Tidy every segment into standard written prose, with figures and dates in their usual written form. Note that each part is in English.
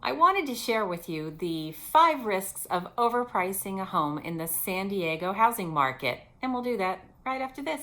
I wanted to share with you the 5 risks of overpricing a home in the San Diego housing market, and we'll do that right after this.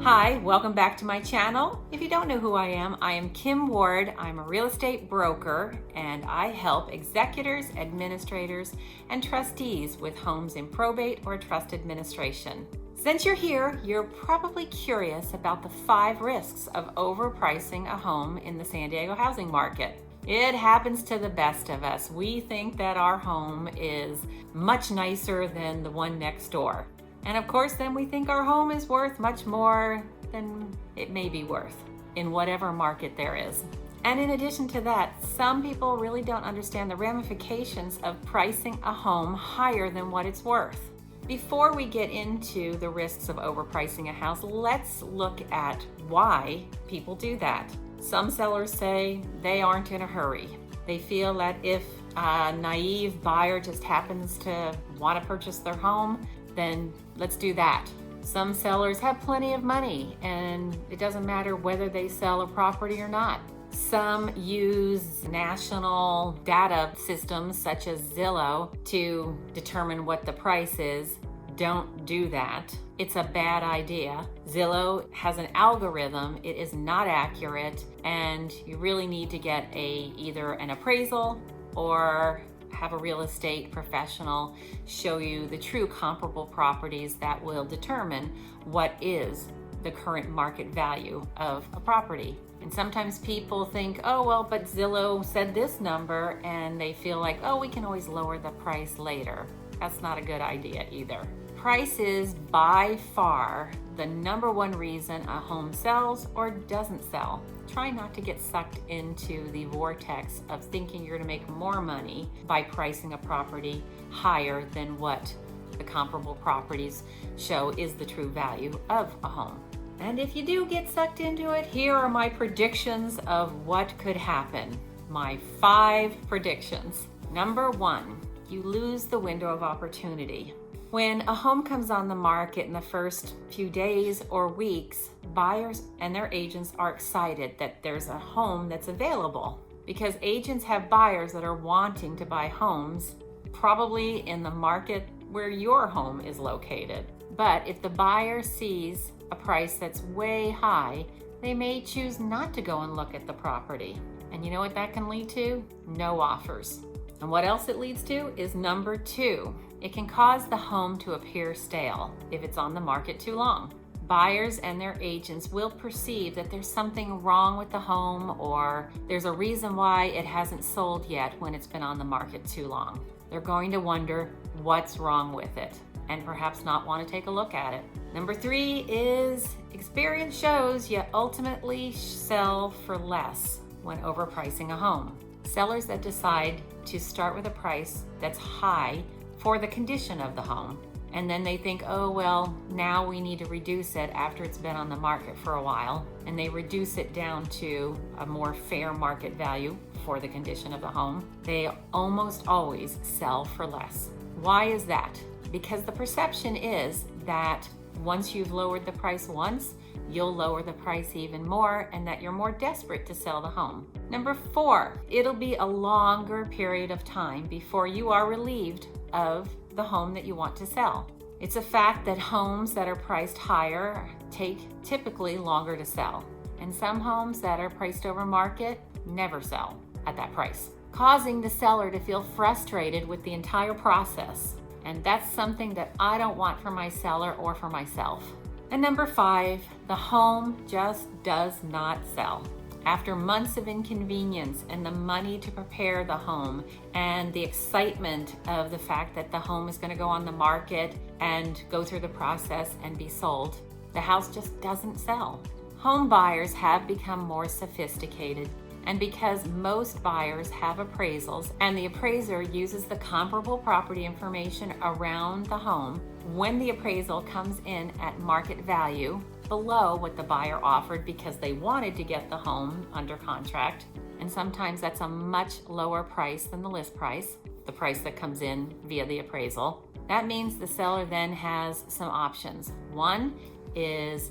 Hi, welcome back to my channel. If you don't know who I am KimWard. I'm a real estate broker, and I help executors, administrators, and trustees with homes in probate or trust administration. Since you're here, you're probably curious about the 5 risks of overpricing a home in the San Diego housing market. It happens to the best of us. We think that our home is much nicer than the one next door. And of course, then we think our home is worth much more than it may be worth in whatever market there is. And in addition to that, some people really don't understand the ramifications of pricing a home higher than what it's worth. Before we get into the risks of overpricing a house, let's look at why people do that. Some sellers say they aren't in a hurry. They feel that if a naive buyer just happens to want to purchase their home, then let's do that. Some sellers have plenty of money, and it doesn't matter whether they sell a property or not. Some use national data systems such as Zillow to determine what the price is. Don't do that. It's a bad idea. Zillow has an algorithm. It is not accurate, and you really need to get either an appraisal or have a real estate professional show you the true comparable properties that will determine what is the current market value of a property. And sometimes people think, oh, well, but Zillow said this number, and they feel like, oh, we can always lower the price later. That's not a good idea either. Price is by far the number one reason a home sells or doesn't sell. Try not to get sucked into the vortex of thinking you're going to make more money by pricing a property higher than what the comparable properties show is the true value of a home. And if you do get sucked into it, here are my predictions of what could happen. My 5 predictions. Number 1, you lose the window of opportunity. When a home comes on the market in the first few days or weeks, buyers and their agents are excited that there's a home that's available, because agents have buyers that are wanting to buy homes, probably in the market where your home is located. But if the buyer sees a price that's way high, they may choose not to go and look at the property. And you know what that can lead to? No offers. And what else it leads to is number 2. It can cause the home to appear stale if it's on the market too long. Buyers and their agents will perceive that there's something wrong with the home, or there's a reason why it hasn't sold yet when it's been on the market too long. They're going to wonder what's wrong with it and perhaps not want to take a look at it. Number 3 is experience shows you ultimately sell for less when overpricing a home. Sellers that decide to start with a price that's high for the condition of the home, and then they think, oh, well, now we need to reduce it after it's been on the market for a while, and they reduce it down to a more fair market value for the condition of the home, they almost always sell for less. Why is that? Because the perception is that once you've lowered the price once, you'll lower the price even more, and that you're more desperate to sell the home. Number 4, it'll be a longer period of time before you are relieved of the home that you want to sell. It's a fact that homes that are priced higher take typically longer to sell, and some homes that are priced over market never sell at that price, causing the seller to feel frustrated with the entire process. And that's something that I don't want for my seller or for myself. And number 5, the home just does not sell. After months of inconvenience and the money to prepare the home and the excitement of the fact that the home is going to go on the market and go through the process and be sold, the house just doesn't sell. Home buyers have become more sophisticated, and because most buyers have appraisals and the appraiser uses the comparable property information around the home, when the appraisal comes in at market value below what the buyer offered because they wanted to get the home under contract, and sometimes that's a much lower price than the list price, the price that comes in via the appraisal, that means the seller then has some options. One is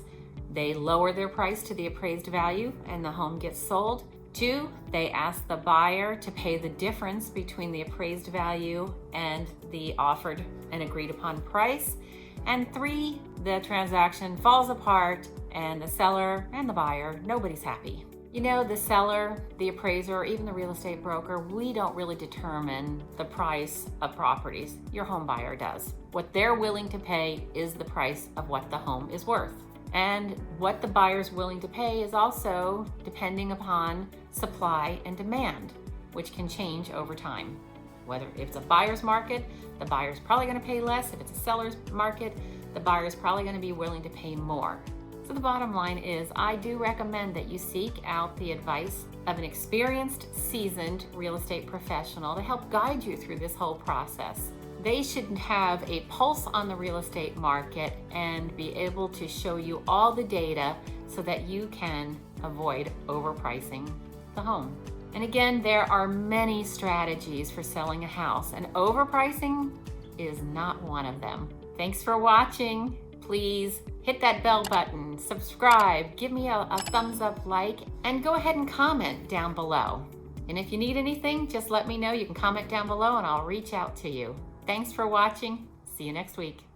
they lower their price to the appraised value and the home gets sold. 2, they ask the buyer to pay the difference between the appraised value and the offered and agreed upon price. And 3, the transaction falls apart and the seller and the buyer, nobody's happy. You know, the seller, the appraiser, or even the real estate broker, we don't really determine the price of properties. Your home buyer does. What they're willing to pay is the price of what the home is worth. And what the buyer's willing to pay is also depending upon supply and demand, which can change over time. Whether if it's a buyer's market, the buyer's probably going to pay less. If it's a seller's market, the buyer's probably going to be willing to pay more. So the bottom line is, I do recommend that you seek out the advice of an experienced, seasoned real estate professional to help guide you through this whole process. They should have a pulse on the real estate market and be able to show you all the data so that you can avoid overpricing the home. And again, there are many strategies for selling a house, and overpricing is not one of them. Thanks for watching. Please hit that bell button, subscribe, give me a thumbs up, like, and go ahead and comment down below. And if you need anything, just let me know. You can comment down below and I'll reach out to you. Thanks for watching. See you next week.